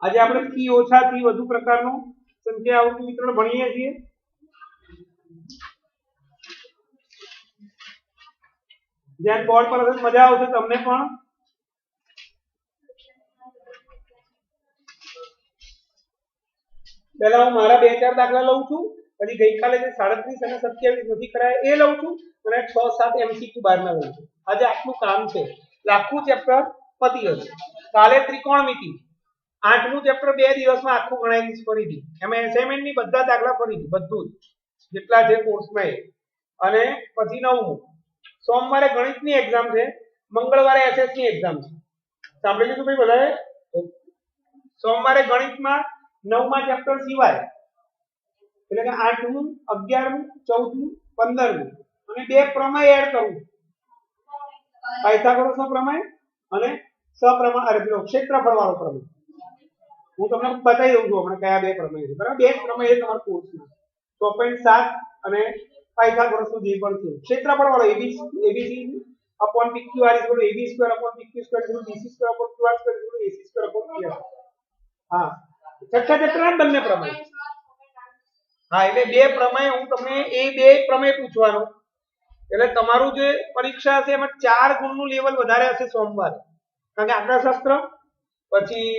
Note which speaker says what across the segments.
Speaker 1: આજે આપણે થી ઓછા થી વધુ પ્રકારનું સંખ્યા આવૃત્તિ વિતરણ ભણીએ છીએ. જ્યાં બોર્ડ પર હશે મજા આવશે તમને પણ. પહેલા હું મારા 2-4 દાખલા લઉં છું, પછી ગઈકાલે જે 37 અને 27 નથી કરાયા એ લઉં છું, અને 6-7 MCQ બહારના લઉં છું. આજે આટલું કામ છે, આખું ચેપ્ટર પતી જશે. કાલે ત્રિકોણમિતિ 8મું ચેપ્ટર 2 દિવસમાં આખું ગણાવી દઈશ ફરીથી. એમાં અસાઇનમેન્ટ ની બધા દાખલા ફરીથી બધું જ જેટલા છે કોર્સમાં એ. અને પછી 9મું સોમવારે ગણિતની એક્ઝામ છે, મંગળવારે એસએસ ની એક્ઝામ છે. સાંભળી લીધું ભાઈ બધાએ? સોમવારે ગણિતમાં 9મા ચેપ્ટર સિવાય એટલે કે 8મું 11મું 14મું 15મું અને 2 પ્રમેય એડ કરું. પાયથાગોરસનો પ્રમેય અને સપ્રમાણ અરે પેલો ક્ષેત્રફળ વાળો પ્રમેય. હું તમને બતાવી દઉં છું આપણે કયા 2 પ્રમેય છે. બરાબર, 2 પ્રમેય છે તમારા કોર્સમાં, 6.7 અને પાયથાગોરસનો જે પણ છે ક્ષેત્રફળ વાળો ABC upon pq r is equal to ab square upon pq square is equal to bc square upon qr square is equal to ac square upon pr. હા, છઠ્ઠા ચેપ્ટરના બંને પ્રમેય. હા, એટલે 2 પ્રમેય હું તમને એ 2 પ્રમેય પૂછવાનો. એટલે તમારું જે પરીક્ષા છે એમાં 4 ગુણનું લેવલ વધારે હશે સોમવારે. કારણ કે આંકડાશાસ્ત્ર, પછી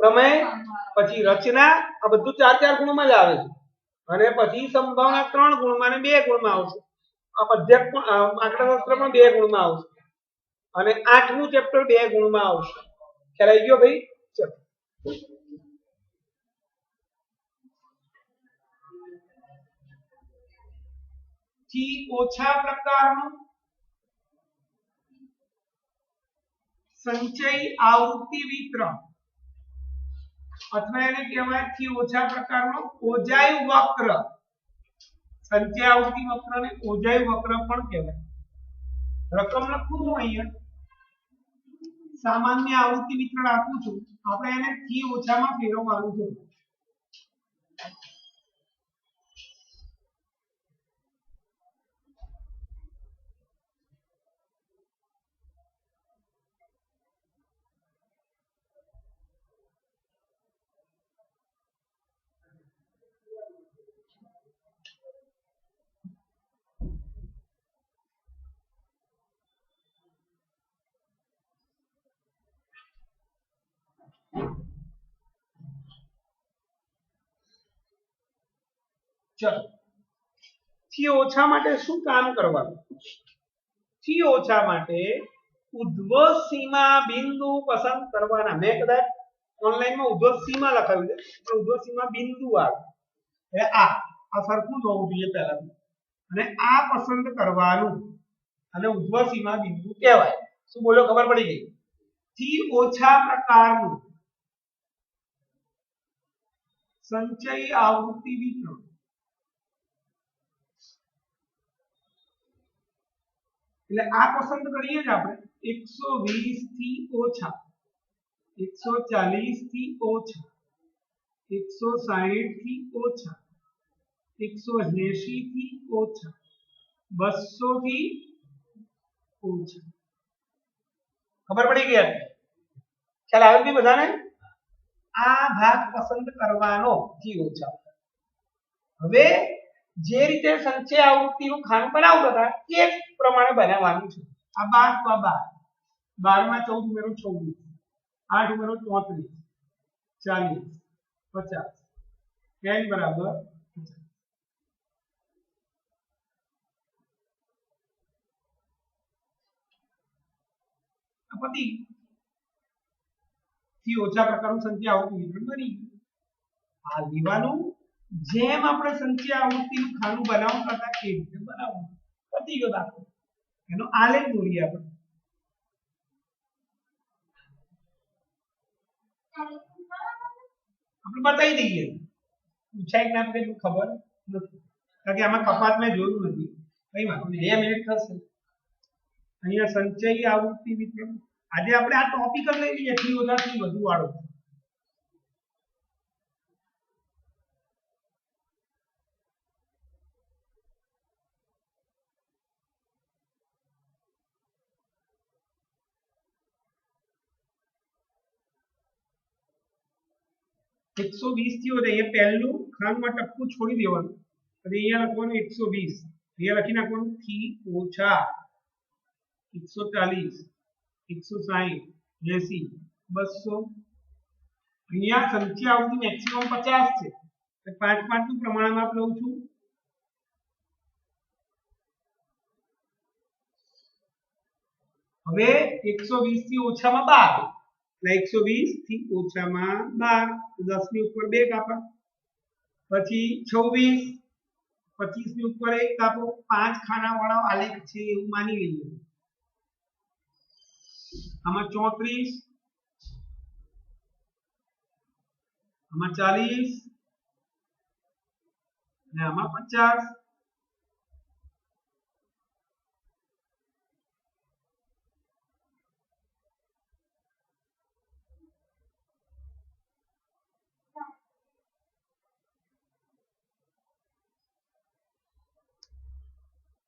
Speaker 1: પ્રમેય, પછી રચના, આ બધું 4-4 ગુણમાં જ આવે છે. અને પછી સંભાવના 3 ગુણમાં અને 2 ગુણમાં આવશે. આ પદ્યક પણ આંકડાશાસ્ત્ર પણ 2 ગુણમાં આવશે. અને 8મું ચેપ્ટર 2 ગુણમાં આવશે. ખ્યાલ આવી ગયો ભાઈ? ચલો. થી ઓછા પ્રકારનું સંચય આવૃત્તિ વિતરણ અથવા એને કહેવાય થી ઓછા પ્રકારનો ઓજાયુ વક્ર. સંચય આવૃત્તિ વક્રને ઓજાયુ વક્ર પણ કહેવાય. રકમ લખું છું અહીંયા, સામાન્ય આવૃત્તિ વિતરણ આપું છું, આપણે એને થી ઓછામાં ફેરવવાનું છે. ચલો, થી ઓછા માટે શું કામ કરવાનું? થી ઓછા માટે ઉદ્ધ્વ સીમા બિંદુ પસંદ કરવાના. મેં કદાચ ઓનલાઈનમાં ઉદ્ધ્વ સીમા લખાવ્યું છે, પણ ઉદ્ધ્વ સીમા બિંદુ આવે એટલે આ સરખું જ હોવું જોઈએ પહેલા. અને આ પસંદ કરવાનું અને ઉદ્ધ્વ સીમા બિંદુ કહેવાય. શું બોલો, ખબર પડી ગઈ? થી ઓછા પ્રકારનું સંચય આવૃત્તિ વિતરણ એટલે આ પસંદ કરીએ જ આપણે 120 થી ઓછા, 140 થી ઓછા, 160 થી ઓછા, 180 થી ઓછા, 200 થી ઓછા. ખબર પડી ગઈ? ખ્યાલ આવ્યો કે બધાને? આ ભાગ પસંદ કરવાનો થી ઓછા. હવે જે રીતે સંચય આવૃત્તિનું ખાનું બનાવતા હતા એ જ પ્રમાણે બનાવવાનું છે. આ 12 તો આ 12 માં 14 ઉમેરો 26, 8 ઉમેરો 34, 40, 50, n બરાબર 50. પતિ થી ઓછા પ્રકારનું સંચય આવૃત્તિ વિતરણ બની ગયું. આ લેવાનું જેમ આપણે સંચય આવૃત્તિનું ખાનું બનાવતા હતા એ રીતે બનાવવાનું. પતી ગયો દાખલો. એનો આલેખ દોરીએ આપણે. આપણે બતાવી દઈએ. પૂછાય કે ના પૂછાય ખબર નથી, કારણ કે આમાં કપાત મેં જોયું નથી. કઈ વાંધો નહીં, 2 મિનિટ થશે. અહીંયા સંચય આવૃત્તિ વિતરણ આજે આપણે આ ટોપિક જ લઈ લઈએ, થી ઓછા થી વધુ વાળો. 120 થી વધે એ પહેલું ખાંડમાં ટપકું છોડી દેવાનું અને અહીંયા લખવાનું 120 અહીંયા લખી નાખવાનું થી ઓછા 140 160 80 200 અહીંયા સંખ્યા આવતી મેક્સિમમ 50 છે એટલે 5 5 નું પ્રમાણ માપ લઉં છું હવે 120 થી ઓછામાં 12 એટલે 120 થી ઓછામાં 12 10 ની ઉપર 2 કાપા પછી 26 25 ની ઉપર 1 કાપો 5 ખાના વાળો આલેખ છે એવું માની લઈએ આમાં 34 આમાં 40 અને આમાં 50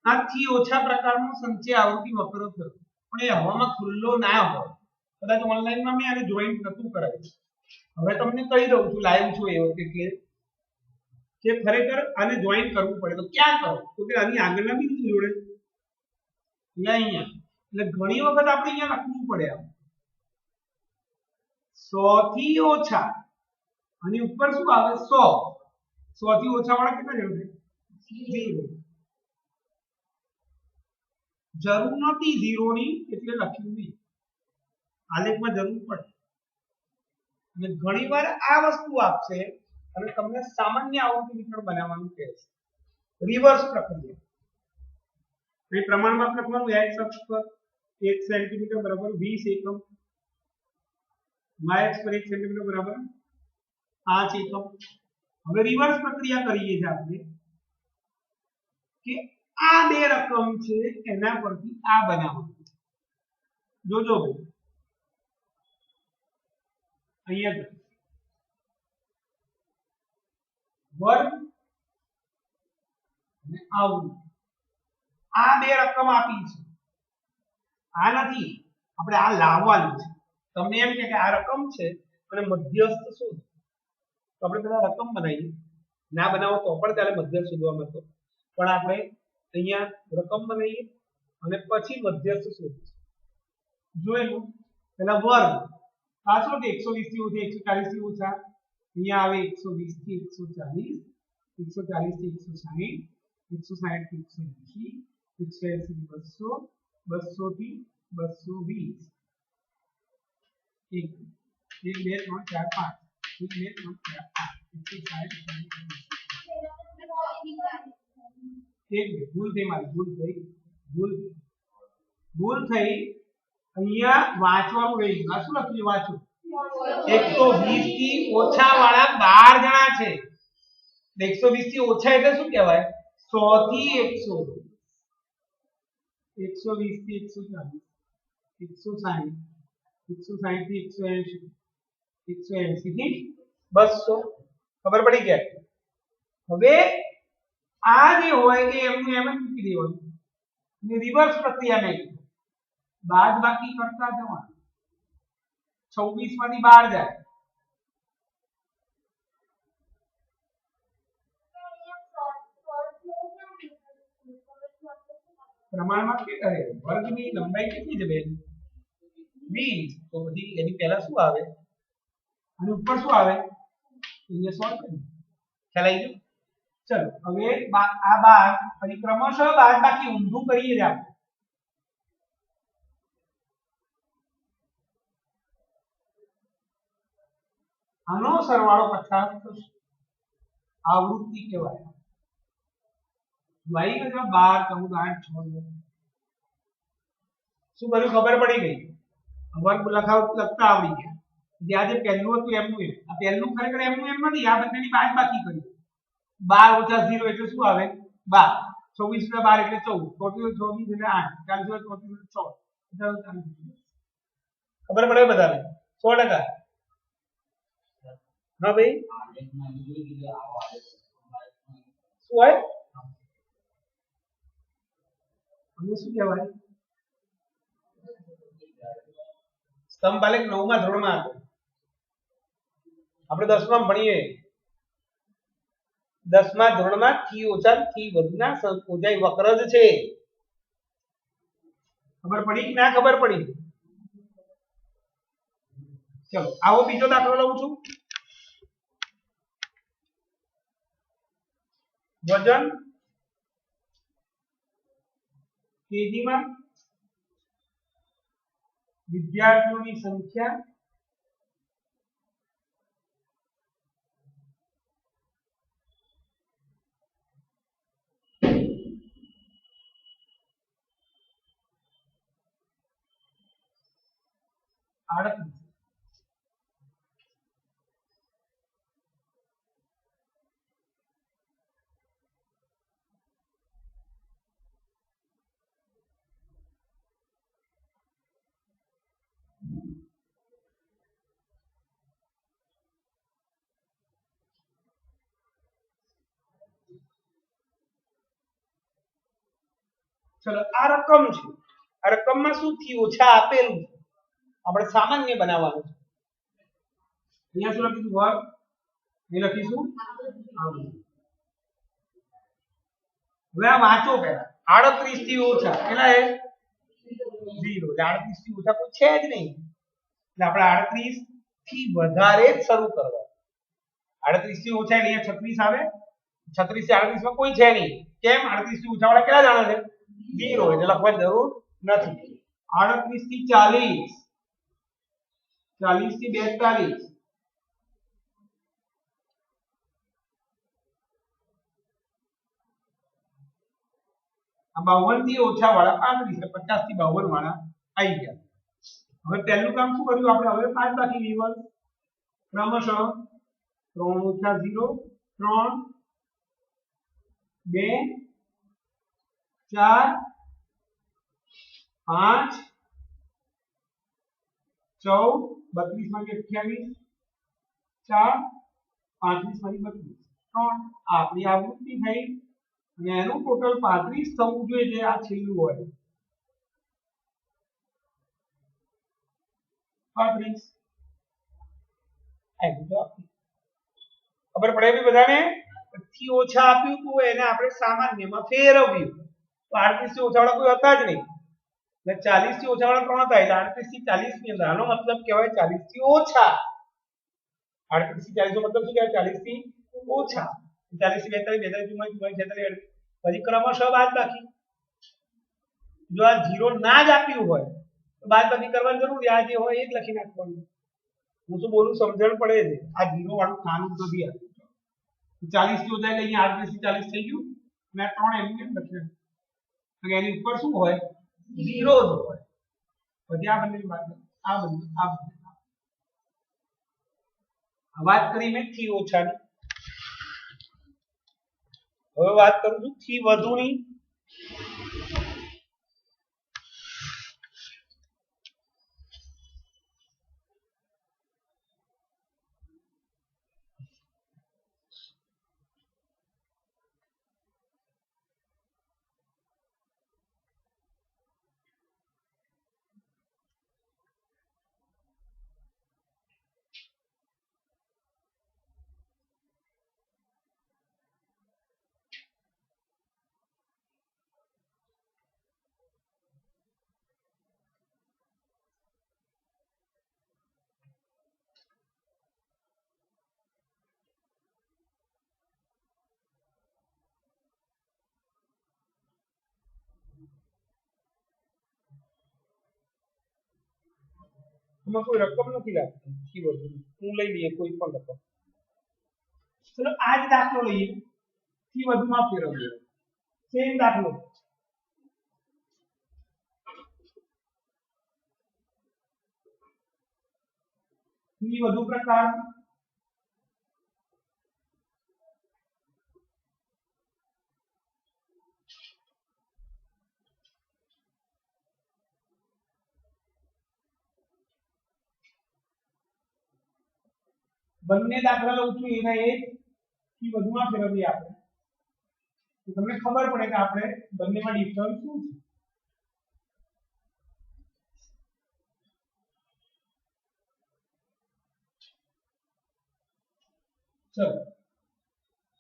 Speaker 1: આથી ઓછા પ્રકારનો સંચય આવૃત્તિ વક્ર થયો પણ એ હવામાં ખુલ્લો ના હોય કદાચ ઓનલાઈનમાં મેં આને જોઈન નતું કરાવ્યું હવે તમને કહી દઉં છું લાઈવ છું એ વખતે એટલે કે ખરેખર આને જોઈન કરવું પડે તો ક્યાં કરો તો કે આની આગળના બિંદુ જોડે અહીંયા એટલે ઘણી વખત આપણે અહીંયા લખવું પડે આમ 100 થી ઓછા અને ઉપર શું આવે 100 100 થી ઓછા વાળા કેટલા જણ છે 0 જરૂર નથી 0 ની એટલે લખ્યું નહીં આલેખમાં જરૂર પડે અને ઘણીવાર આ વસ્તુ આપશે અને તમને સામાન્ય આવૃત્તિ વિતરણ બનાવવાનું કહે છે રિવર્સ પ્રક્રિયા અહીં પ્રમાણમાં લખવાનું x અક્ષ પર 1 સેન્ટીમીટર બરાબર 20 એકમ y અક્ષ પર 1 સેન્ટીમીટર બરાબર 5 એકમ હવે રિવર્સ પ્રક્રિયા કરીએ છીએ આપણે કે આ બે રકમ છે એના પરથી આ બનાવવાનું જોજો અહીંયા વર્ગ અને આવૃત્તિ આ બે રકમ આપી છે આ નથી આપણે આ લાવવાનું છે તમને એમ કે આ રકમ છે અને મધ્યસ્થ શોધ તો આપણે પેલા રકમ બનાવીએ ના બનાવો તો પણ ચાલે મધ્યસ્થ શોધવામાં તો પણ આપણે અહીંયા રકમ બનાવીએ અને પછી મધ્યસ્થ શોધીએ જોયેલું પેલા વર્ગ આ શું કે 120 થી ઓછા 140 થી ઓછા અહીંયા આવે 120 થી 140 140 થી 160 160 થી 180 180 થી 200 200 થી 220 1 2 3 4 5 1 2 3 4 5 160 ભૂલ થઈ મારી ભૂલ થઈ અહીંયા વાંચવાનું રહી ગયું શું લખ્યું વાંચો 120 થી ઓછા વાળા 12 જણા છે 120 થી ઓછા એટલે શું કહેવાય 100 થી 100 120 થી 140 160 થી 180 180 થી 200 ખબર પડી ગયા હવે આ જે હોય એ એમનું એમ જ મૂકી દેવાનું ને રિવર્સ પ્રક્રિયા નહીં બાદ બાકી કરતા જવાનું 26 માંથી 12 જાય પ્રમાણમાં કે કરે વર્ગની લંબાઈ કેટલી છે બેન 20 તો બધી એની પહેલા શું આવે અને ઉપર શું આવે અહીંયા સોલ્વ કરી ખ્યાલ આવી ગયો ચલો હવે આ બાદ ફરી ક્રમશઃ બાદ બાકી ઊંધું કરીએ જ આપણે આનો સરવાળો 50 થશે આવૃત્તિ કહેવાય વાઈ ગયો 12 14 8 6 શું બધું ખબર પડી ગઈ વર્ગ લખતા આવડી ગયા જ્યાં જે પહેલું હતું એમનું એમ આ પહેલું ખરેખર એમનું એમ નથી આ બંનેની બાદ બાકી કરી 12 - 0 એટલે શું આવે 12 24 - 12 એટલે 14 24 એટલે 8 40 - 34 એટલે 6 ખબર પડે બધાને 100% હા ભાઈ શું હોય અને શું કહેવાય સ્તંભ આલેખ 9મા ધોરણમાં હતો આપણે 10માં ભણીએ 10મા ધોરણમાં થી ઓછા થી વધુના સંકોચાઈ વક્ર જ છે. ખબર પડી કે ના ખબર પડી? ચલો આવો બીજો દાખલો લઉં છું. વજન કેજીમાં, વિદ્યાર્થીઓની સંખ્યા, આડત્રીસ. ચલો આ રકમ છે. આ રકમમાં શું થી ઓછા આપેલું છે, આપણે સામાન્ય બનાવવાનું છે. અહીંયા શું લખીશું? વર્ગ. એ લખીશું આવું. હવે આ વાંચો પહેલા. 38 થી ઓછા કેટલા છે? 0. 38 થી ઓછા કોઈ છે જ નહીં, એટલે આપણે 38 થી વધારે જ શરૂ કરવાનું. 38 થી ઓછા એટલે અહીંયા 36 આવે. 36 થી 38 માં કોઈ છે નહીં. કેમ? 38 થી ઓછા વાળા કેટલા જાણે છે? 0. એટલે લખવાની જરૂર નથી. 38 થી 40, 40 થી 42, આ 52 થી ઓછા વાળા 35, એટલે 50 થી 52 વાળા આવી ગયા. હવે પહેલું કામ શું કર્યું આપણે? હવે 5 બાકી લેવલ ક્રમશઃ 3 ઓછા 0, 3, 2, 4, 5, 14, 32 માંથી 28, 4, 35 માંથી 32, 3. આપણી આવૃત્તિ થઈ અને એનું ટોટલ 35 થવું જોઈએ, જે આ છેલ્લું હોય 35. ખબર પડે બી બધાને? થી ઓછા આપ્યું હતું એને આપણે સામાન્યમાં ફેરવ્યું તો 38 થી ઓછા વાળા કોઈ હતા જ નહીં, એટલે 40 થી ઓછા વાળા 3 હતા, એટલે 38 થી 40 ની અંદર આનો મતલબ કહેવાય 40 થી ઓછા. 38 થી 40 નો મતલબ શું કહેવાય? 40 થી ઓછા. 40 થી 42, 42, 44, 46, પછી ક્રમશઃ બાદ બાકી. જો આ 0 ના જ આપ્યું હોય તો બાદ બાકી કરવાની જરૂર નથી, આ જે હોય એ જ લખી નાખવાનું. હું તો બોલું સમજણ પડે છે. આ 0 વાળું ખાનું નથી આપ્યું. 40 થી ઓછા એટલે અહીંયા 38 થી 40 થઈ ગયું અને આ 3 એમ કેમ લખ્યું? તો એની ઉપર શું હોય? 0 જ હોય. પછી આ બંને બાદ આ બંને વાત કરી મેં થી ઓછાની. હવે વાત કરું છું થી વધુની. એમાં કોઈ રકમ નથી લાગતી થી વધુ. હું લઈ લઈએ કોઈ પણ રકમ. ચલો આ જ દાખલો લઈએ, થી વધુમાં ફેરવીએ. સેમ દાખલો. થી વધુ પ્રકાર. બંને દાખલા લઉં છું એના એ થી વધુમાં ફેરવીએ આપણે, તો તમને ખબર પડે કે આપણે બંનેમાં ડિફરન્સ શું છે. ચલો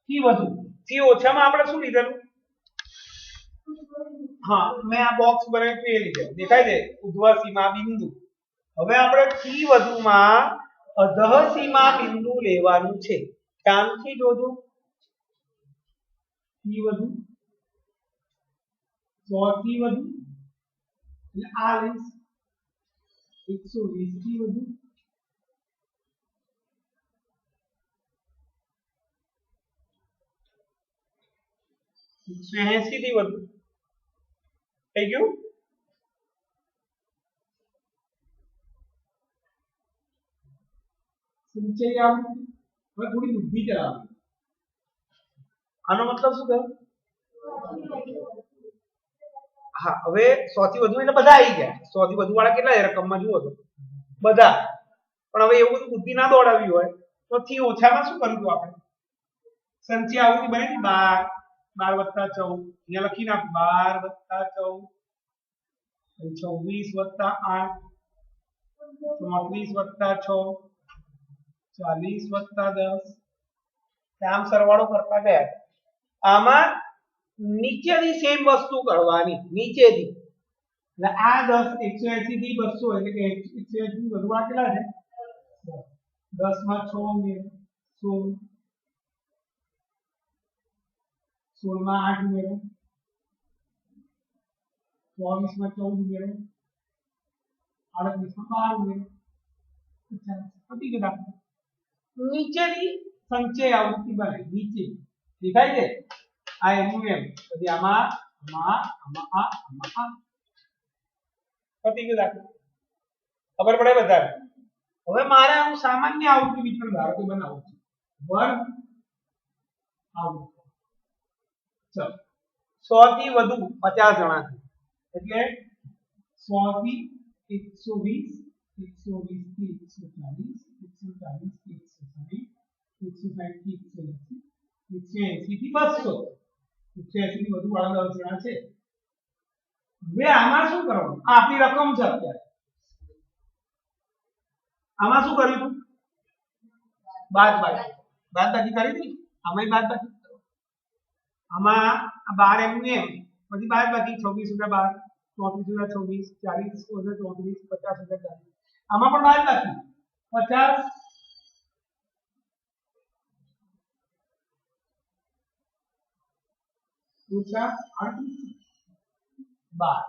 Speaker 1: થી વધુ થી ઓછામાં આપણે શું લીધેલું? હા મેં આ બોક્સ બનાવ્યું એ લીધેલું દેખાય છે ઉધ્વ સીમા બિંદુ. હવે આપણે થી વધુમાં અધઃ સીમા બિંદુ લેવાનું છે. ધ્યાનથી જોજો. થી વધુ 100 થી વધુ એટલે આ લઈશ 120 થી વધુ 180 થી વધુ થઈ ગયું. સંચય આવૃત્તિ હવે થોડી બુદ્ધિ ચલાવવાની. આનો મતલબ શું થયો? હા હવે 100 થી વધુ એટલે બધા આવી ગયા. 100 થી વધુ વાળા કેટલા રકમમાં જુઓ તો બધા. પણ હવે એવું બધું બુદ્ધિ ના દોડાવી હોય તો થી ઓછામાં શું કરવું આપણે? સંચય આવૃત્તિ બની 12 12 + 14 અહીંયા લખી નાખ 12 + 14 24 + 8 34 + 6 40 + 10 આમ સરવાળો કરતા ગયા. આમાં નીચેની સેમ વસ્તુ કરવાની નીચેથી. એટલે આ 10 180 થી 200 એટલે કે 180 થી વધુ આ કેટલા છે? 10 માં 6 ઉમેરો 16 16 માં 8 ઉમેરો 24 માં 14 ઉમેરો 38 માં 12 ઉમેરો 50 પતી ગયું. નીચેની સંચય આવૃત્તિ બને નીચે દેખાય છે આ એનું એમ પછી આમાં પતી ગયું દાખલો. ખબર પડે બધાને? હવે મારે આનું સામાન્ય આવૃત્તિ વિતરણ ધારો કે બનાવવું છે વર્ગ આવૃત્તિ. ચલો 100 થી વધુ 50 જણા છે એટલે 100 થી 120 120 થી 140 140 થી 160 160 થી 180 180 થી 200 180 થી વધુ વાળા 10 જણા છે. હવે આમાં શું કરવાનું? આ આપણી રકમ છે અત્યારે. આમાં શું કર્યું તું? બાદબાકી કરી હતી. આમાં બાદબાકી આમાં 12 એમનું એમ પછી બાદબાકી 26 * 12 34 * 24 40 * 34 50 * 40 આમાં પણ બાદબાકી 50 ઓછા 38 12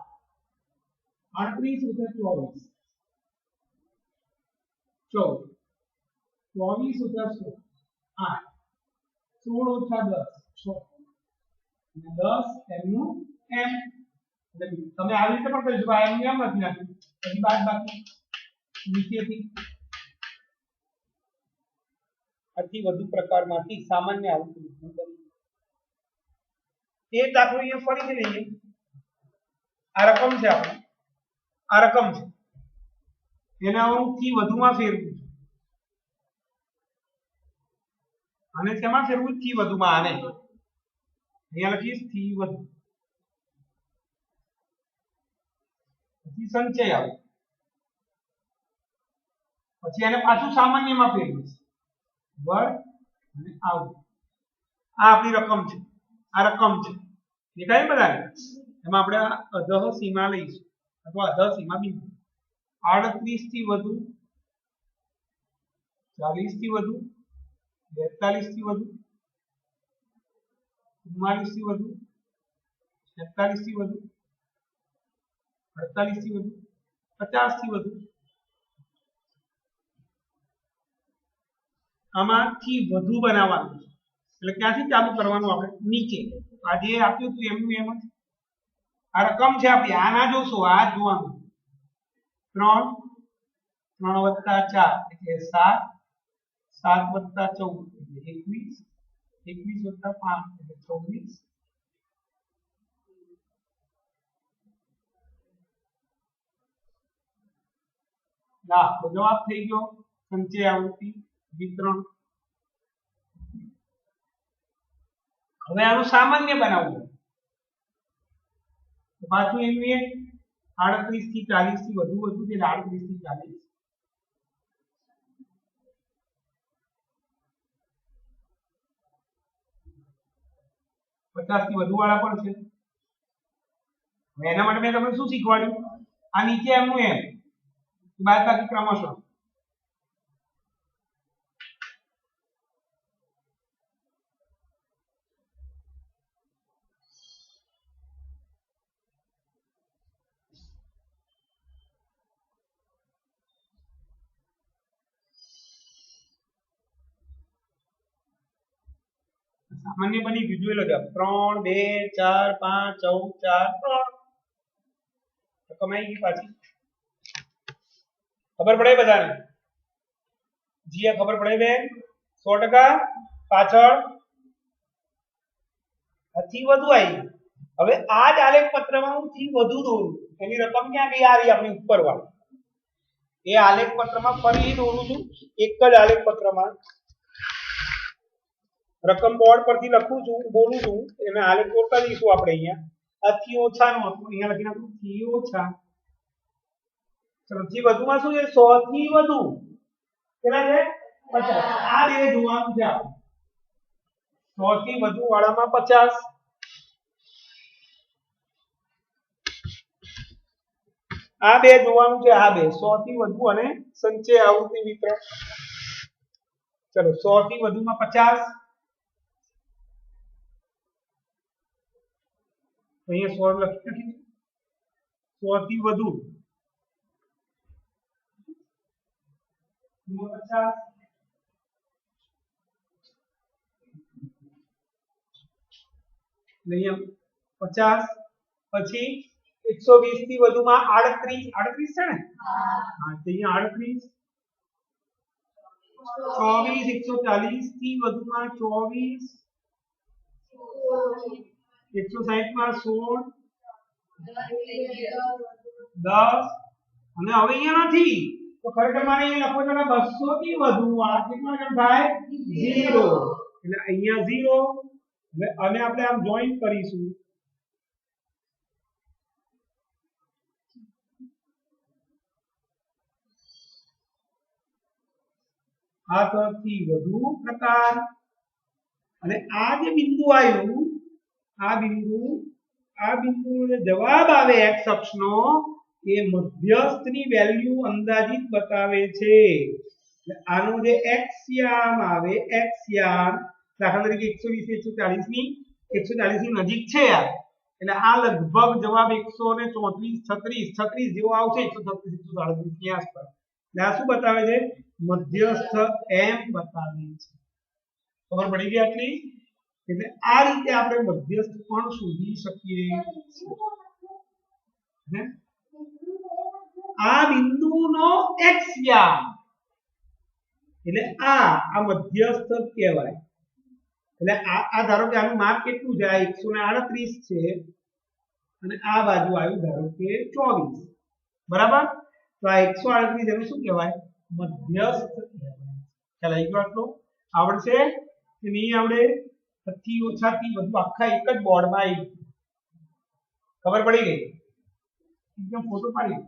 Speaker 1: 38 ઓછા 24 14 24 ઓછા 16 8 16 ઓછા 10 6 અને 10 એમનું એમ. એટલે તમે આવી રીતે પણ કરી શકો. એમનું એમ નથી નાખ્યું પછી બાદબાકી નીચેથી અતિ વધુ પ્રકારમાંથી સામાન્ય આવૃત્તિ વિતરણ કરી. એ દાખલો અહીંયા ફરીથી લઈએ. આ રકમ છે આપણે આ રકમ છે એને હું થી વધુમાં ફેરવું છું. અને તેમાં ફેરવું થી વધુમાં આને અહીંયા લખીશ થી વધુ પછી સંચય આવે પછી આને પાછું સામાન્યમાં ફેરવીશ વર્ગ અને આવૃત્તિ. આ આપણી રકમ છે આ રકમ છે દેખાય બધાને? એમાં આપણે અધઃ સીમા લઈશું અથવા અધઃ સીમા બિંદુ 38 થી વધુ 40 થી વધુ 42 થી વધુ 44 થી વધુ 46 થી વધુ 48 થી વધુ 50 થી વધુ. આમાંથી વધુ બનાવવાનું છે એટલે ક્યાંથી ચાલુ કરવાનું? આપણે નીચે. આજે આપ્યું હતું એમનું એમ જ આ રકમ છે આપણી. આ ના જોશો આ જોવાનું. 3 3 + 4 એટલે 7 7 + 14 એટલે 21 21 + 5 એટલે 24 ના તો જવાબ થઈ ગયો સંચય આવૃત્તિ વિતરણ. હવે આનું સામાન્ય બનાવવું તો પાછું એનું એ 38 થી 40 થી વધુ વધુ એટલે 38 થી 40 50 થી વધુ વાળા પણ છે. હવે એના માટે મેં તમને શું શીખવાડ્યું? આ નીચે એમનું એમ બાદબાકી ક્રમશઃ. સામાન્ય બની ગયું, જોઈ લો જવાબ 3 2 4 5 14 4 3 કમાઈ ગઈ પાછી. ખબર પડે બધાને? જી ખબર પડે બેન? 100% પાછળ થી વધુ આવી. હવે આ જ આલેખ પત્રમાં હું થી વધુ દોરું, એની રકમ ક્યાં ગઈ? આ રહી આપણી ઉપર વાળી. એ આલેખ પત્રમાં ફરી દોરું છું, એક જ આલેખ પત્રમાં રકમ બોર્ડ પરથી લખું છું, બોલું છું, એને આલેખ દોરતા જઈશું આપણે. અહીંયા આ થી ઓછા નું હતું, અહીંયા લખી નાખું થી ઓછા. ચલો થી વધુમાં શું છે? 100 થી વધુ કેટલા છે? 50. આ બે જોવાનું છે આપણે. 100 થી વધુ વાળામાં 50. આ બે જોવાનું છે, આ બે 100 થી વધુ અને સંચય આવૃત્તિ વિતરણ. ચલો 100 થી વધુમાં 50. અહીંયા 100 લખી નાખી. 100 થી વધુ 50. અહીંયા 50. પછી 120 થી વધુમાં 38. 38 છે ને? હા, તો અહીંયા 38. 24. 140 થી વધુમાં 24. 160 માં 16. 10. અને હવે અહીંયા નથી તો ખરેખર મારે અહીંયા લખવું છે 200 થી વધુ વાળા કેટલા કેમ થાય? 0. એટલે અહીંયા 0. અને આપણે આમ જોઈન કરીશું. આ તરફથી વધુ પ્રકાર અને આ જે બિંદુ આવ્યું, આ બિંદુનો જવાબ આવે x અક્ષનો એ મધ્યસ્થની વેલ્યુ અંદાજિત બતાવે છે. એટલે આનો જે x યામ આવે, x યામ દાખલા તરીકે 120 ની 140 ની નજીક છે યાર, એટલે આ લગભગ જવાબ 134 36 જેવો આવશે. 136 137 ની આસપાસ. એટલે આ શું બતાવે છે? મધ્યસ્થ m બતાવે છે. ખબર પડી ગઈ આટલી? એટલે આ રીતે આપણે મધ્યસ્થ પણ શોધી શકીએ. આ બિંદુનો x યામ એટલે આ મધ્યસ્થ કહેવાય. એટલે આ ધારો કે આનું માપ કેટલું છે? 138 છે અને આ બાજુ આવ્યું ધારો કે 24. બરાબર? તો આ 138 એનું શું કહેવાય? મધ્યસ્થ કહેવાય. ખ્યાલ આવી ગયો આટલો? આવડશે કે નહીં આવડે? થી ઓછા થી વધુ આખા એક જ બોર્ડમાં આવી. ખબર પડી ગઈ? એકદમ ફોટો પાડી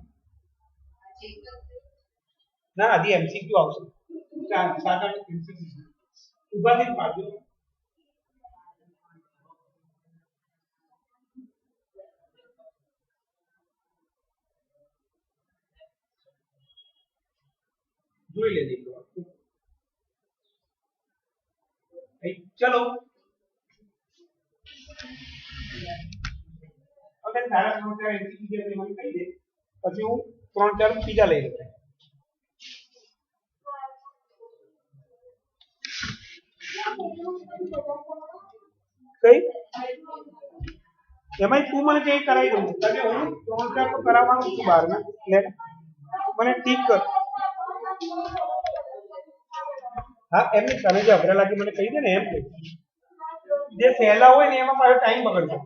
Speaker 1: ના આધી એમસીક્યુ આવશે. સાગર એમસીક્યુ ઉભાથી પાડજો. જોઈ લેજે. ચલો હવે તારા 3-4 એમસીક્યુ જે મને કહી દે, પછી હું 3-4 બીજા લઈ લઉં. કઈ એમાં તું મને કઈ કરાવી દઉં છું, કારણ કે હું 3-4 તો કરાવવાનું છું બહાર ના. મને ટીક કર. હા એમની તને જે અઘરા લાગી મને કહી દે ને. એમ જે સહેલા હોય ને એમાં પાછો ટાઈમ બગડશે,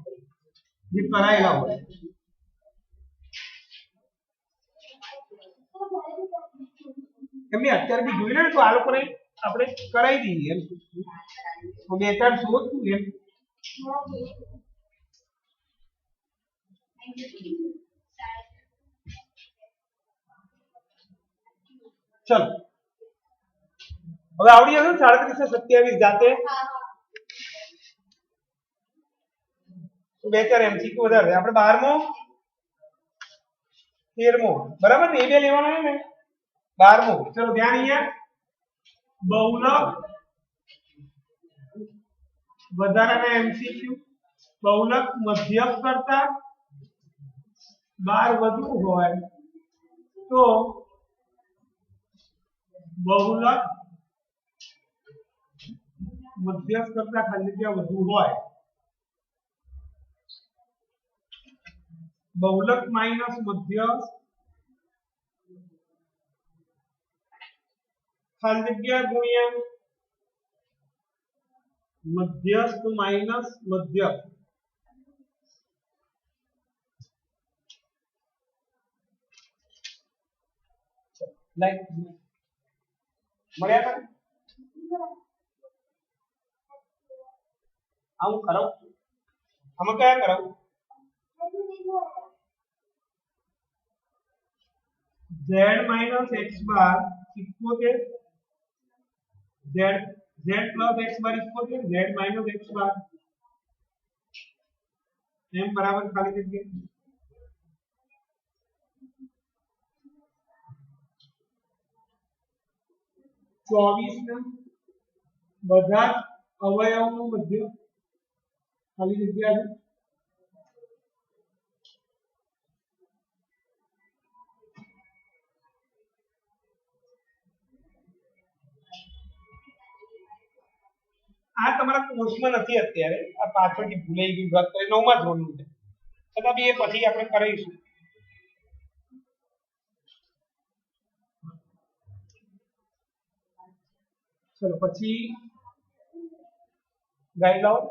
Speaker 1: જે કરાયેલા હોય. એમની અત્યારે બી જોઈ લે ને તો આ લોકોને આપણે કરાવી દઈએ. એમ 2-4 શોધ તું એમ. ચલો હવે આવડી જશે 37 27 જાતે. तो બે ચાર એમસીક્યુ વધારે આપણે 12મો 13મો બરાબર ને એ બે લેવાનો છે ને 12મો ચલો ધ્યાન અહીંયા બહુલક વધારાના એમસીક્યુ બહુલક મધ્યક કરતા 12 વધુ હોય તો બહુલક મધ્યસ્થ કરતા ખાલી જગ્યા વધુ હોય બહુલક માઈનસ મધ્યસ્થ ખાલી જગ્યા ગુણ્યા મધ્યસ્થ માઈનસ મધ્યક લાઈક મળ્યા કરે આવું કરાવ આમાં કયા કરાવું z minus x bar equal z z plus x bar equal z minus x bar m बराबर खाली जगह 24 ના બધા અવયવોનું મધ્ય ખાલી જગ્યા છે આ તમારા કોર્સમાં નથી અત્યારે આ પાછળથી ભૂલાઈ ગયું રદ કરી નવમા ધોરણનું છે છતાં બી એ પછી આપણે કરીશું ચલો પછી ગાઈ લાવો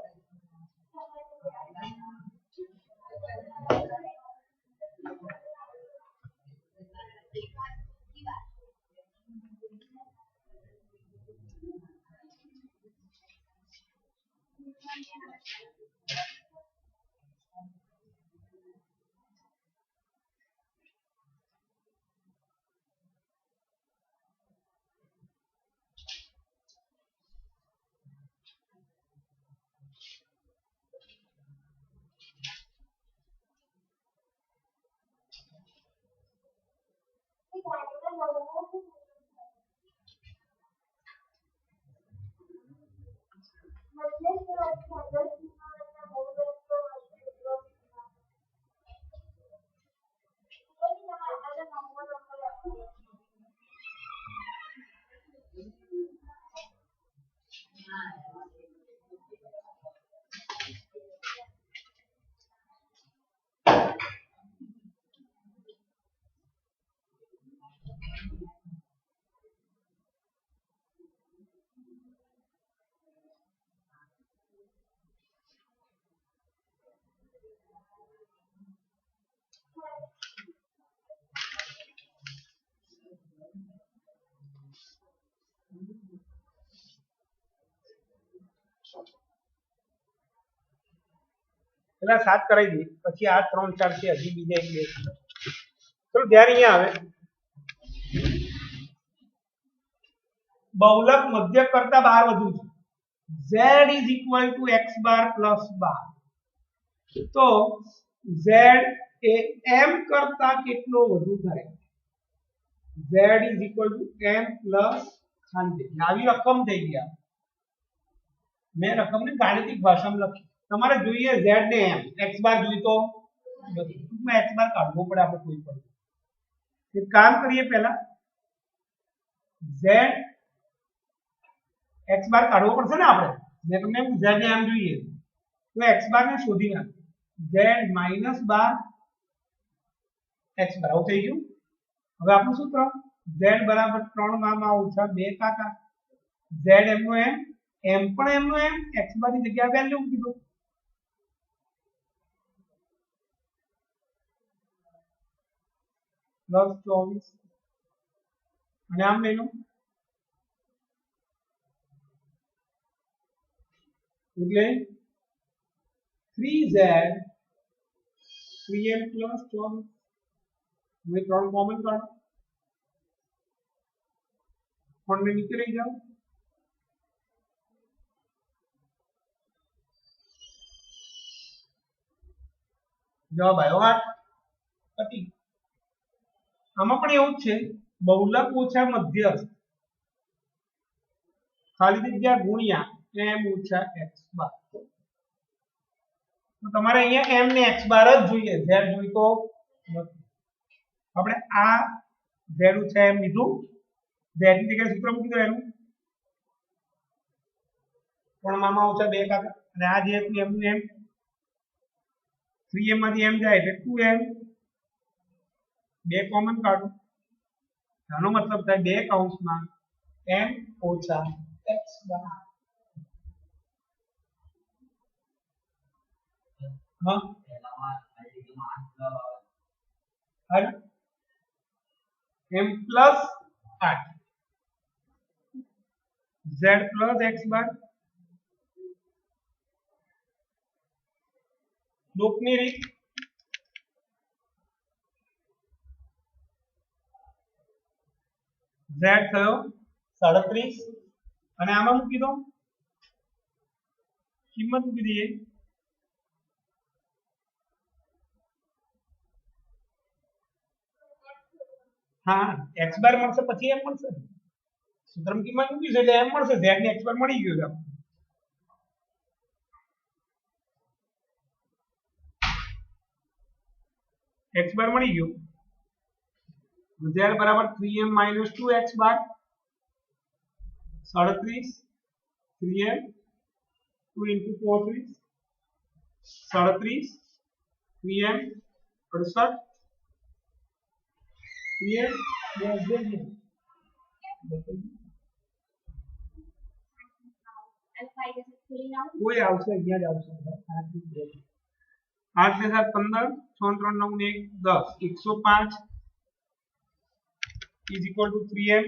Speaker 1: પેલા 7 કરાવી દઈએ પછી આ 3 4 છે હજી બીજા એક બે ચલો ધ્યાન અહીંયા આવે બહુલક મધ્યક કરતા 12 વધુ છે z is equal to x bar plus 12 તો z એ m કરતા કેટલો વધુ થાય z is equal to m plus 100 આવી રકમ થઈ ગયા મેં રકમને ગાણિતિક ભાષામાં લખી તમારે જોઈએ z ને m x બાર જોઈએ તો ટૂંકમાં x બાર કાઢવો પડે આપણે કોઈ પણ એક કામ કરીએ પહેલા z x બાર કાઢવો પડશે ને આપણે મેં તમને z ને m જોઈએ તો x બાર ને શોધી નાખ z માઈનસ 12 x બાર આવું થઈ ગયું હવે આપણું સૂત્ર z બરાબર 3 મામા ઓછા 2 કાકા z m નો m પણ m નો m x બાર ની જગ્યાએ વેલ્યુ મૂકી દો પ્લસ 24 અને આમ લઈ લો એટલે 3z 3m plus 24 मैं 3 कॉमन काढो कोण में नीचे लई जाओ જવાબ આવ્યો 8 પતિ આમાં પણ એવું જ છે બહુલક ઓછા મધ્યસ્થ ખાલી જગ્યા ગુણ્યા m ઓછા x બાર તો તમારે અહીંયા m ને x બાર જ જોઈએ z જોઈતો નથી આપણે આ z ઓછા m લીધું z ની જગ્યાએ સૂત્ર મૂકી દો એનું પણ મામા ઓછા 2 કાકા અને આ જે હતું m નું m 3m માંથી m જાય એટલે 2m 2 કોમન કાઢો આનો મતલબ થાય 2 કૌંસમાં m ઓછા x બાર હા અરે m plus 8 z plus x બાર લૂપની રીત z થયો 37 અને આમાં મૂકી દો કિંમત મૂકી દઈએ हाँ x बार મળશે પછી m મળશે સૂત્રમાં કિંમત મૂકી છે એટલે m મળશે z ને x બાર મળી ગયો છે x બાર મળી ગયો z બરાબર 3m - 2x બાર 37 3m 2 * 4 37 3m 68 3m કોઈ આવશે અહીંયા જ આવશે 8 ને 7 15 6 3 9 1 10 105 is equal to 3m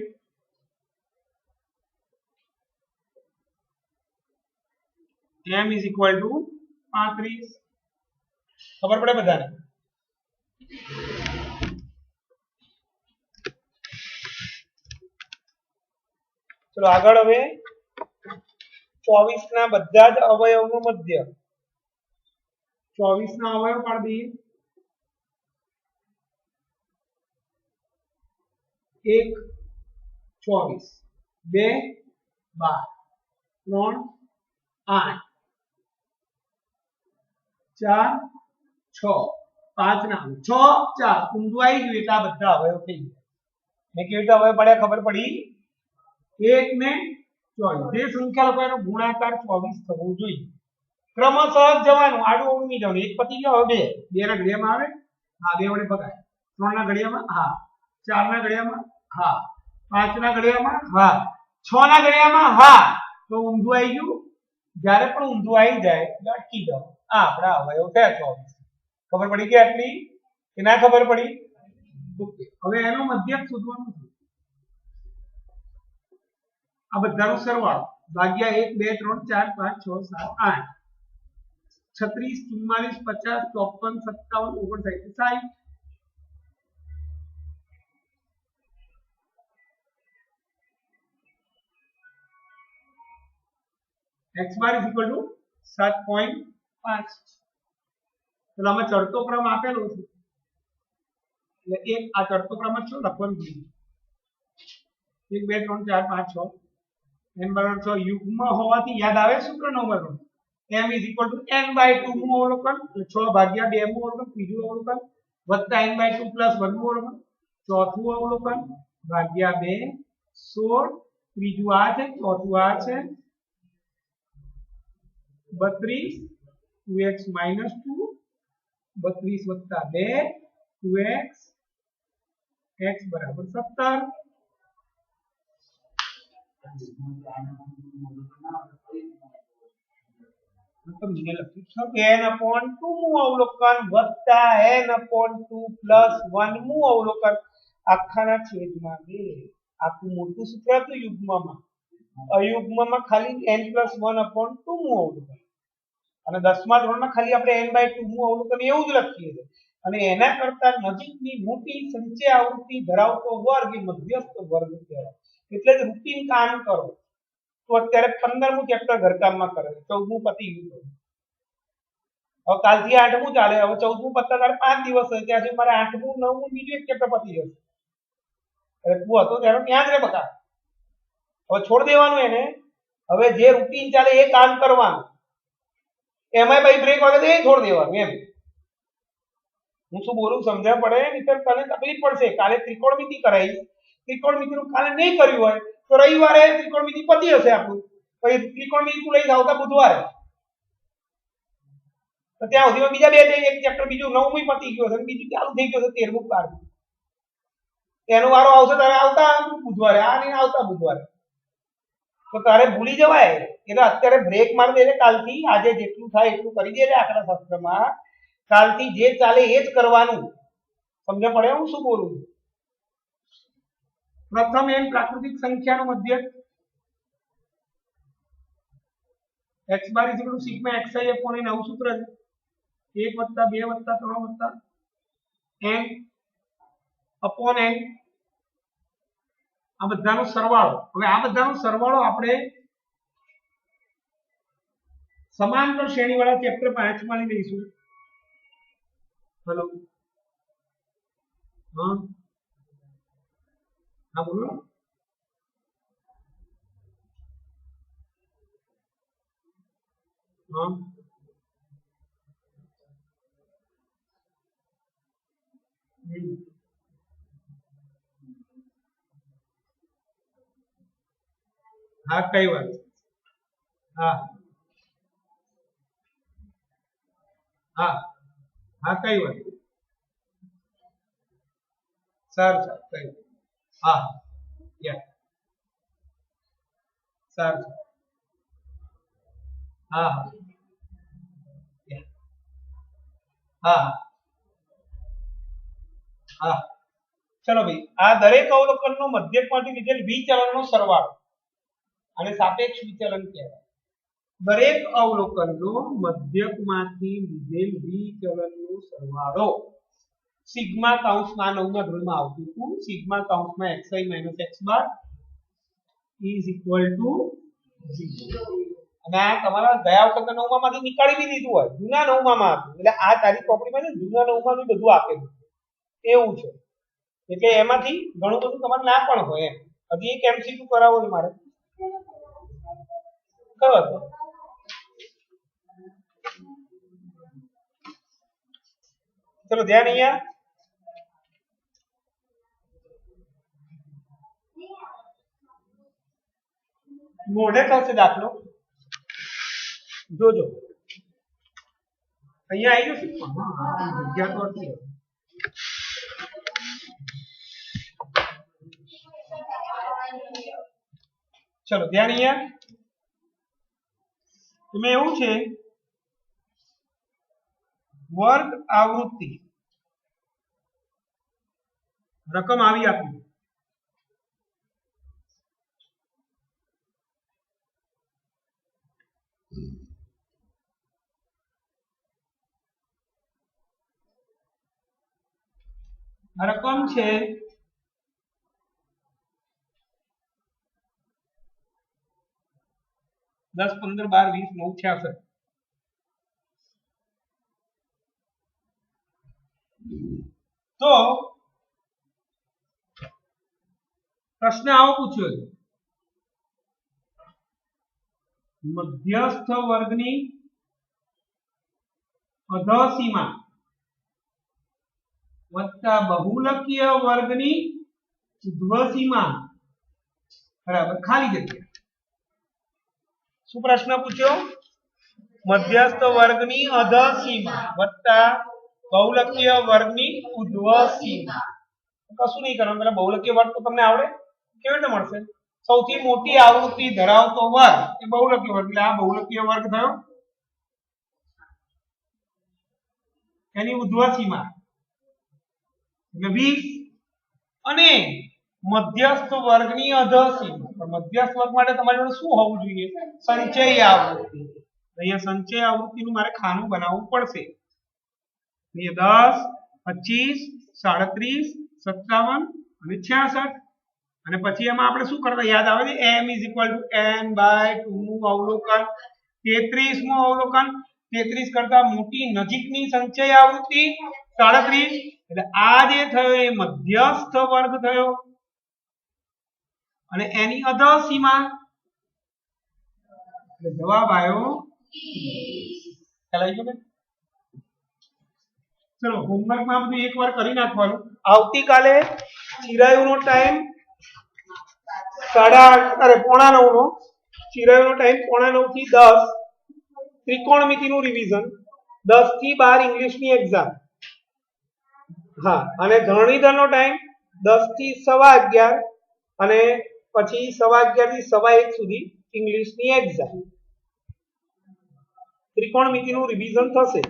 Speaker 1: m is equal to 35 ખબર પડે બધાને ચલો આગળ હવે 24 ના બધા જ અવયવનો મધ્ય 24 ના અવયવ પાડી દઈએ 1 24 2 12 3 8 4 6 5 ના 6 4 ઊંધું આવી ગયું એટલે આ બધા અવયવ થઈ ગયા મેં કેવી રીતે અવયવ પડ્યા ખબર પડી 1 ને 24 જે સંખ્યા લોકો એનો ગુણાકાર 24 થવો જોઈએ ક્રમશઃ જવાનું આડું અવળું નહીં જવાનું એક પતી ગયો હવે 2 ના ઘડિયામાં આવે હા 2 વડે ભગાય 3 ના ઘડિયામાં હા 4 ના ઘડિયામાં હા 5 ના ઘડિયામાં હા 6 ના ઘડિયામાં હા તો ઊંધું આવી ગયું જ્યારે પણ ઊંધું આવી જાય એટલે અટકી જાવ આ આપણા અવયવ થયા 24 ખબર પડી કે આટલી કે ના ખબર પડી ઓકે હવે એનો મધ્યક શોધવાનું છે આ બધાનો સરવાળો ભાગ્યા 1 2 3 4 5 6 7 8 36 44 50 54 57 59 60 x bar is equal to 7.5 તો આમાં ચડતો ક્રમ આપેલો છે એટલે એક આ ચડતો ક્રમ જ છે લખવાનું ભૂલી 1 2 3 4 5 6 n બરાબર 6 યુગ્મ હોવાથી યાદ આવે સૂત્ર number m is equal to n/2 નું અવલોકન 6 ભાગ્યા 2 નું અવલોકન ત્રીજું અવલોકન વત્તા n/2 પ્લસ 1 નું અવલોકન ચોથું અવલોકન ભાગ્યા 2 16 ત્રીજું આ છે ચોથું આ છે 32 2x - 2 32 વત્તા 2 2x x બરાબર 17 मतलब मैंने लखी छ n/2 मु अवलोकन वत्ता n/2 प्लस 1 मु अवलोकन આખાના છેદમાં 2 આખું મોટું સૂત્ર હતું યુગ્મમાં અયુગ્મમાં ખાલી n+1/2 મુ અવલોકન અને 10મા ધોરણમાં ખાલી આપણે n/2 મુ અવલોકન એવું જ લખીએ છે અને એના કરતા નજીકની મોટી સંચય આવૃત્તિ ધરાવતો વર્ગ એ મધ્યસ્થ વર્ગ કહેવાય એટલે જ રૂટીન કામ કરો તો અત્યારે 15મું ચેપ્ટર ઘરકામમાં કરે 14મું પતી ગયું હવે કાલથી 8મું ચાલે, હવે 14મું પત્તા તારે 5 દિવસ છે, ત્યાં સુધી મારે 8મું 9મું બીજું એક ચેપ્ટર પતી જશે. એટલે તું હતો ત્યારે ત્યાં જ રે બકા. હવે છોડ દેવાનું એને. હવે જે રૂટીન ચાલે એ કામ કરવાનું. એમાંય ભાઈ બ્રેક વગર એ છોડ દેવાનું એમ. હું શું બોલું સમજણ પડે નહીંતર તને તકલીફ પડશે. કાલે ત્રિકોણમિતિ કરાવી, ત્રિકોણમિતિનું કાલે નહીં કર્યું હોય તો રવિવારે ત્રિકોણમિતિ પતી હશે આપણું. પછી ત્રિકોણમિતિ તું લઈ આવતા બુધવારે, તો ત્યાં સુધીમાં બીજા બે એક ચેપ્ટર બીજું 9મું પતી ગયું હશે, બીજું ચાલુ થઈ ગયું હશે 13મું 12મું. એનો વારો આવશે તારે આવતા બુધવારે, આ નહીં આવતા બુધવારે. તો તારે ભૂલી જવાય. એટલે અત્યારે બ્રેક મારી દે. કાલથી આજે જેટલું થાય એટલું કરી દેજે આંકડા શાસ્ત્રમાં. કાલથી જે ચાલે એ જ કરવાનું. સમજ પડે હું શું બોલું? પ્રથમ એમ પ્રાકૃતિક સંખ્યાનો મધ્યક x બાર = સિગ્મા xi upon n આવું સૂત્ર છે. 1 + 2 + 3 + n upon n આ બધાનો સરવાળો. હવે આ બધાનો સરવાળો આપણે સમાંતર શ્રેણીવાળા ચેપ્ટર 5 માં લઈશું. હેલો, હા હા બોલો. હા હા કઈ વાત? હા હા હા કઈ વાત? સારું સારું કઈ હા યા સારું હા હા હા હા. ચલો ભાઈ, આ દરેક અવલોકનનો મધ્યકમાંથી લીધેલ વિચલનનો સરવાળો અને સાપેક્ષ વિચલન કહેવાય. દરેક અવલોકનનો મધ્યકમાંથી લીધેલ વિચલનનો સરવાળો સિગ્મા કૌંસમાં 9મા ધોરણમાં આવતું હતું. સિગ્મા કૌંસમાં xi - x bar is equal to 0. અને આ તમારા ગયા વખતે 9મા માંથી નીકાળી બી દીધું હોય, જૂના 9મા હતું. એટલે આ તારી ચોપડીમાં છે જૂના 9મા નું બધું આપેલું એવું છે. એટલે એમાંથી ઘણું બધું તમારે ના પણ હોય એમ. હજી એક MCQ કરાવો છે મારે. ખબર? ચલો ધ્યાન અહીંયા. મોઢે થશે દાખલો, જોજો અહીંયા આવી જશે. જગ્યા તો હતી. ચલો ધ્યાન અહીંયા. એમાં એવું છે વર્ગ આવૃત્તિ રકમ આવી આપી. રકમ છે 10 15 12 20 9 66. તો પ્રશ્ન આવો પૂછ્યો છે, મધ્યસ્થ વર્ગની અધસીમા વત્તા બહુલકીય વર્ગની ઉર્ધ્વસીમા બરાબર ખાલી જગ્યા. શું પ્રશ્ન પૂછ્યો? મધ્યસ્થ વર્ગની અધસીમા વત્તા બહુલકીય વર્ગની ઉર્ધ્વસીમા. કશું નહીં કરવાનું, પેલા બહુલકીય વર્ગ તો તમને આવડે, કેવી રીતે મળશે? સૌથી મોટી આવૃત્તિ ધરાવતો વર્ગ એ બહુલકીય વર્ગ. એટલે આ બહુલકીય વર્ગ થયો, એની ઉર્ધ્વસીમા એટલે 20 અને મધ્યસ્થ વર્ગની અધસીમા. પણ મધ્યસ્થ વર્ગ માટે તમારી જોડે શું હોવું જોઈએ? સંચય આવૃત્તિ. અહીંયા સંચય આવૃત્તિનું મારે ખાનું બનાવવું પડશે. અહીંયા 10 25 37 57 અને 66. અને પછી એમાં આપણે શું કરતા યાદ આવે છે? m = n/2 નું અવલોકન, 33મું અવલોકન. 33 કરતા મોટી નજીકની સંચય આવૃત્તિ 37, એટલે આ જે થયો એ મધ્યસ્થ વર્ગ થયો અને એની અધર સીમા એટલે જવાબ આવ્યો 30. ખ્યાલ આવી ગયો કે? ચલો હોમવર્ક માં બધું એકવાર કરી નાખવાનું. આવતીકાલે ચિરાયુનો ટાઈમ 8:30 નો ચિરાયુનો ટાઈમ 8:45 થી 10 ત્રિકોણમિતિનું રિવિઝન 10 થી 12 ઇંગ્લિશની એક્ઝામ. હા અને ધરણીધરનો ટાઈમ 10 થી 11:15 અને પછી 11:15 થી 1:15 સુધી ઇંગ્લિશની એક્ઝામ. ત્રિકોણમિતિનું રિવિઝન થશે.